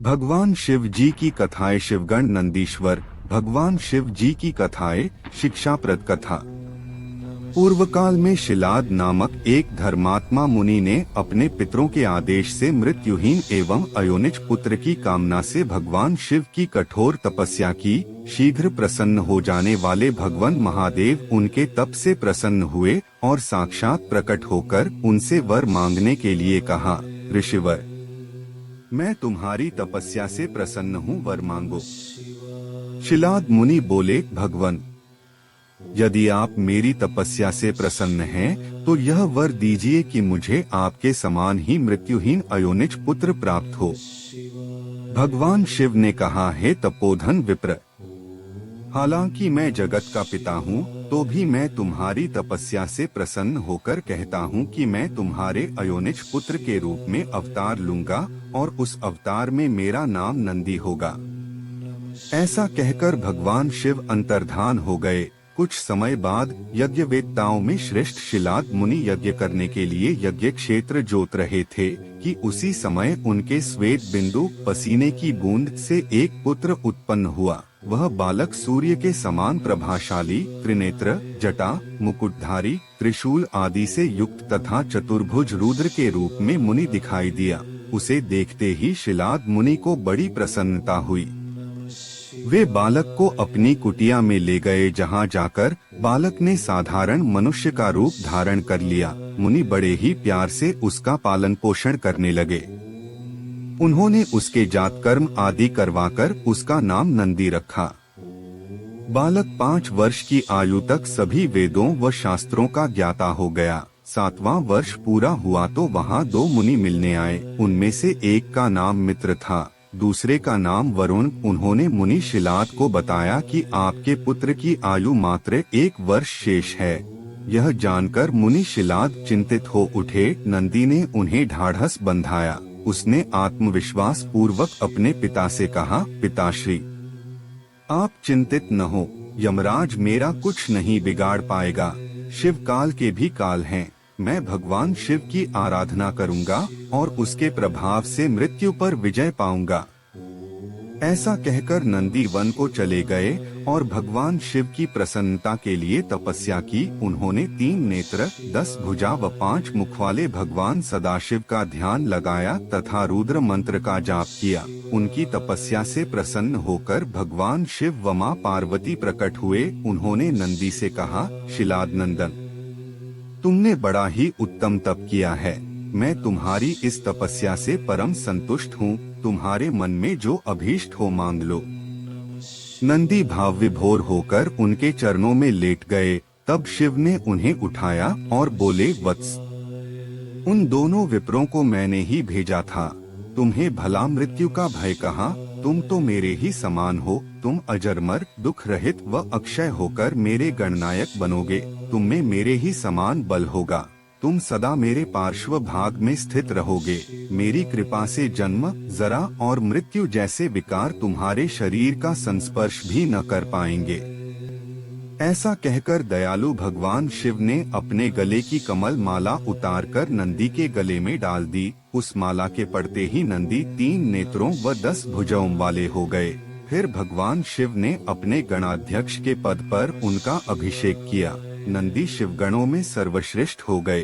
भगवान शिव जी की कथाएं। शिवगण नंदीश्वर। भगवान शिव जी की कथाएं। शिक्षाप्रद कथा। पूर्व काल में शिलाद नामक एक धर्मात्मा मुनि ने अपने पितरों के आदेश से मृत्युहीन एवं अयोनिज पुत्र की कामना से भगवान शिव की कठोर तपस्या की। शीघ्र प्रसन्न हो जाने वाले भगवान महादेव उनके तप से प्रसन्न हुए और साक्षात प्रकट होकर उनसे वर मांगने के लिए कहा। ऋषिवर, मैं तुम्हारी तपस्या से प्रसन्न हूँ, वर मांगो। शिलाद मुनि बोले, भगवन, यदि आप मेरी तपस्या से प्रसन्न हैं, तो यह वर दीजिए कि मुझे आपके समान ही मृत्युहीन अयोनिज पुत्र प्राप्त हो। भगवान शिव ने कहा, हे तपोधन विप्र, हालांकि मैं जगत का पिता हूँ, तो भी मैं तुम्हारी तपस्या से प्रसन्न होकर कहता हूँ कि मैं तुम्हारे अयोनिज पुत्र के रूप में अवतार लूंगा और उस अवतार में मेरा नाम नंदी होगा। ऐसा कहकर भगवान शिव अंतर्धान हो गए। कुछ समय बाद यज्ञवेत्ताओं में श्रेष्ठ शिलाद मुनि यज्ञ करने के लिए यज्ञ क्षेत्र जोत रहे थे कि उसी समय उनके श्वेत बिंदु पसीने की बूंद से एक पुत्र उत्पन्न हुआ। वह बालक सूर्य के समान प्रभाशाली, त्रिनेत्र, जटा, मुकुटधारी, त्रिशूल आदि से युक्त तथा चतुर्भुज रुद्र के रूप में मुनि दिखाई दिया। उसे देखते ही शिलाद मुनि को बड़ी प्रसन्नता हुई। वे बालक को अपनी कुटिया में ले गए, जहां जाकर बालक ने साधारण मनुष्य का रूप धारण कर लिया। मुनि बड़े ही प्यार से उसका पालन पोषण करने लगे। उन्होंने उसके जात कर्म आदि करवाकर उसका नाम नंदी रखा। बालक 5 वर्ष की आयु तक सभी वेदों व शास्त्रों का ज्ञाता हो गया। 7वां वर्ष पूरा हुआ तो वहां 2 मुनि मिलने आए। उनमें से एक का नाम मित्र था, दूसरे का नाम वरुण। उन्होंने मुनि शिलाद को बताया कि आपके पुत्र की आयु मात्र 1 वर्ष शेष है। यह जानकर मुनि शिलाद चिंतित हो उठे। नंदी ने उन्हें ढाढ़स बंधाया। उसने आत्मविश्वास पूर्वक अपने पिता से कहा, पिताश्री, आप चिंतित न हो, यमराज मेरा कुछ नहीं बिगाड़ पाएगा। शिव काल के भी काल हैं। मैं भगवान शिव की आराधना करूंगा और उसके प्रभाव से मृत्यु पर विजय पाऊंगा। ऐसा कहकर नंदी वन को चले गए और भगवान शिव की प्रसन्नता के लिए तपस्या की। उन्होंने 3 नेत्र, 10 भुजा व 5 मुख वाले भगवान सदाशिव का ध्यान लगाया तथा रुद्र मंत्र का जाप किया। उनकी तपस्या से प्रसन्न होकर भगवान शिव व मां पार्वती प्रकट हुए। उन्होंने नंदी से कहा, शिलाद नंदन, तुमने बड़ा ही उत्तम तप किया है। मैं तुम्हारी इस तपस्या से परम संतुष्ट हूँ। तुम्हारे मन में जो अभीष्ट हो मांग लो। नंदी भाव विभोर होकर उनके चरणों में लेट गए। तब शिव ने उन्हें उठाया और बोले, वत्स, उन दोनों विप्रों को मैंने ही भेजा था। तुम्हें भला मृत्यु का भय कहाँ? तुम तो मेरे ही समान हो। तुम अजरमर, दुख रहित व अक्षय होकर मेरे गणनायक बनोगे। तुम में मेरे ही समान बल होगा। तुम सदा मेरे पार्श्व भाग में स्थित रहोगे। मेरी कृपा से जन्म, जरा और मृत्यु जैसे विकार तुम्हारे शरीर का संस्पर्श भी न कर पाएंगे। ऐसा कहकर दयालु भगवान शिव ने अपने गले की कमल माला उतारकर नंदी के गले में डाल दी। उस माला के पड़ते ही नंदी 3 नेत्रों व 10 भुजाओं वाले हो गए। फिर भगवान शिव ने अपने गणाध्यक्ष के पद पर उनका अभिषेक किया। नंदी शिवगणों में सर्वश्रेष्ठ हो गए।